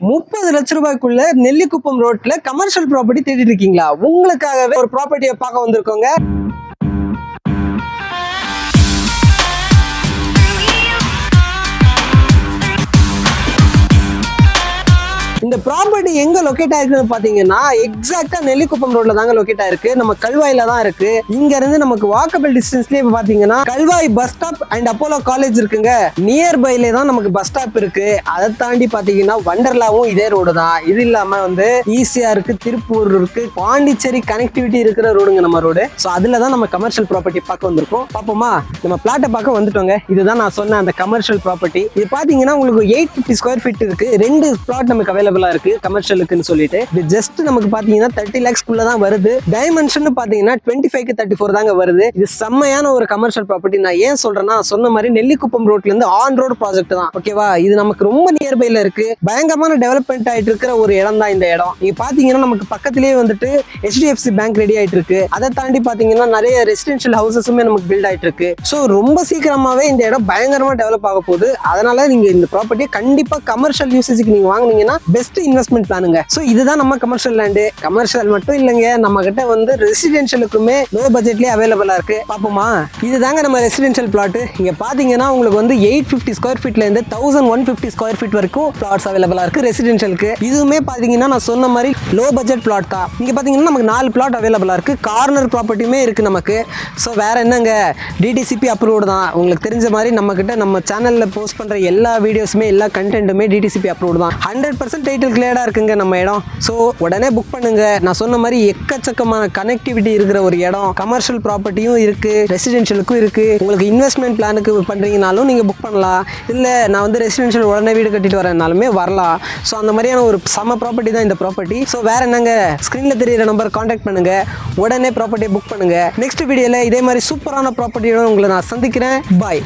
30 லட்ச ரூபாய்க்குள்ள நெல்லிக்குப்பம் ரோட்ல commercial property தேடிட்டு இருக்கீங்களா? உங்களுக்காகவே ஒரு ப்ராப்பர்ட்டியை பார்க்க வந்திருக்கோங்க. இந்த ப்ராப்பர்ட்டி எங்க லொகேட் ஆயிருக்குன்னு பாத்தீங்கன்னா எக்ஸாக்டா நெல்லிக்குப்பம் ரோட்ல தாங்க லொகேட் ஆயிருக்கு. நம்ம கல்வாயில தான் இருக்கு. இங்க இருந்து நமக்கு வாக்கபிள் டிஸ்டன்ஸ்லயே பாத்தீங்கன்னா Kalvai bus stop and Apollo college இருக்குங்க. நியர்பைல தான் நமக்கு பஸ் ஸ்டாப் இருக்கு. அதை தாண்டி பாத்தீங்கன்னா வண்டர்லாவும் இதே ரோடு தான். இது இல்லாம ஈஸியா இருக்கு, திருப்பூர் இருக்கு, பாண்டிச்சேரி கனெக்டிவிட்டி இருக்கிற ரோடுங்க நம்ம ரோடு. ஸோ அதுல தான் நம்ம கமர்ஷியல் ப்ராப்பர்ட்டி பார்க்க வந்திருக்கோம். பாப்போமா? நம்ம பிளாட்டை பார்க்க வந்துட்டோங்க. இதுதான் நான் சொன்ன அந்த கமர்ஷியல் ப்ராப்பர்ட்டி. இது பாத்தீங்கன்னா உங்களுக்கு 850 ஸ்கொயர் ஃபீட் இருக்கு. 2 பிளாட் நமக்கு அவைலபிள் இருக்கு கமர்ஷியலுக்குன்னு சொல்லிட்டு. இது ஜஸ்ட் நமக்கு பாத்தீங்கன்னா 30 lakhs குள்ள தான் வருது. டைமென்ஷன் பாத்தீங்கன்னா 25 to 34 தாங்க வருது. இது செம்மையான ஒரு கமர்ஷியல் ப்ராப்பர்ட்டி. நான் ஏன் சொல்றேன்னா, சொன்ன மாதிரி நெல்லிக்குப்பம் ரோட்ல இருந்து ஆன் ரோடு ப்ராஜெக்ட் தான். ஓகேவா? இது நமக்கு ரொம்ப நியர்பைல இருக்கு. பயங்கரமான டெவலப்மெண்ட் ஆயிட்டு இருக்கிற ஒரு இடம் தான் இந்த இடம். நீங்க பாத்தீங்கன்னா நமக்கு பக்கத்திலேயே HDFC பேங்க் ரெடி ஆயிட்டு இருக்கு. அதை தாண்டி பாத்தீங்கன்னா நிறைய ரெசிடென்ஷியல் ஹவுசஸுமே நமக்கு பில்ட் ஆயிட்டு இருக்கு. ஸோ ரொம்ப சீக்கிரமாவே இந்த இடம் பயங்கரமா டெவலப் ஆக போகுது. அதனால நீங்க இந்த ப்ராப்பர்ட்டியை கண்டிப்பா கமர்ஷியல் யூசேஜுக்கு நீங்க வாங்குனீங்கன்னா பெஸ்ட் இன்வெஸ்ட்மெண்ட் பிளானுங்க. சோ இதுதான் நம்ம கமர்ஷியல் லேண்ட். கமர்ஷியல் மட்டும் இல்லைங்க, நம்ம கிட்ட ரெசிடென்ஷியலுக்குமே லோ பட்ஜெட்லயே அவைலபிளா இருக்கு. பாப்போமா? இதுதாங்க நம்ம ரெசிடென்ஷியல் பிளாட். இங்க பாத்தீங்கன்னா உங்களுக்கு 850 ஸ்கொயர் ஃபீட்ல இருந்து 1150 ஸ்கொயர் ஃபீட் வரைக்கும் பிளாட்ஸ் அவைலபிளா இருக்கு ரெசிடென்ஷியலுக்கு. இதுவுமே பாத்தீங்கன்னா நான் சொன்ன மாதிரி லோ பட்ஜெட் பிளாட் தான். இங்க பாத்தீங்கன்னா நமக்கு 4 பிளாட் அவைலபிளா இருக்கு. கார்னர் ப்ராப்பர்ட்டியுமே இருக்கு நமக்கு. ஸோ வேற என்னங்க, DTCP அப்ரூவ்டு தான். உங்களுக்கு தெரிஞ்ச மாதிரி நம்ம கிட்ட நம்ம சேனல்ல போஸ்ட் பண்ற எல்லா வீடியோஸுமே எல்லா கண்டென்ட்டுமே DTCP அப்ரூவ்டு தான். 100% டைட்டில் கிளியரா இருக்குங்க நம்ம இடம். ஸோ உடனே புக் பண்ணுங்க. நான் சொன்ன மாதிரி எக்கச்சக்கமான கனெக்டிவிட்டி இருக்கிற ஒரு இடம். கமர்ஷியல் ப்ராப்பர்ட்டியும் இருக்கு, ரெசிடென்ஷியலுக்கும் இருக்கு. உங்களுக்கு இன்வெஸ்ட்மெண்ட் பிளானுக்கு பண்றீங்கனாலும் நீங்க புக் பண்ணலாம். இல்ல நான் ரெசிடென்ஷியல் உடனே வீடு கட்டிட்டு வரனாலுமே வரலாம். ஸோ அந்த மாதிரியான ஒரு சம ப்ராப்பர்ட்டி தான் இந்த ப்ராப்பர்ட்டி. ஸோ வேற என்னங்க, ஸ்கிரீன்ல தெரியுற நம்பர் கான்டாக்ட் பண்ணுங்க. உடனே ப்ராப்பர்ட்டியை புக் பண்ணுங்க. நெக்ஸ்ட் வீடியோல இதே மாதிரி சூப்பரான ப்ராப்பர்ட்டியோட உங்களை நான் சந்திக்கிறேன். பாய்.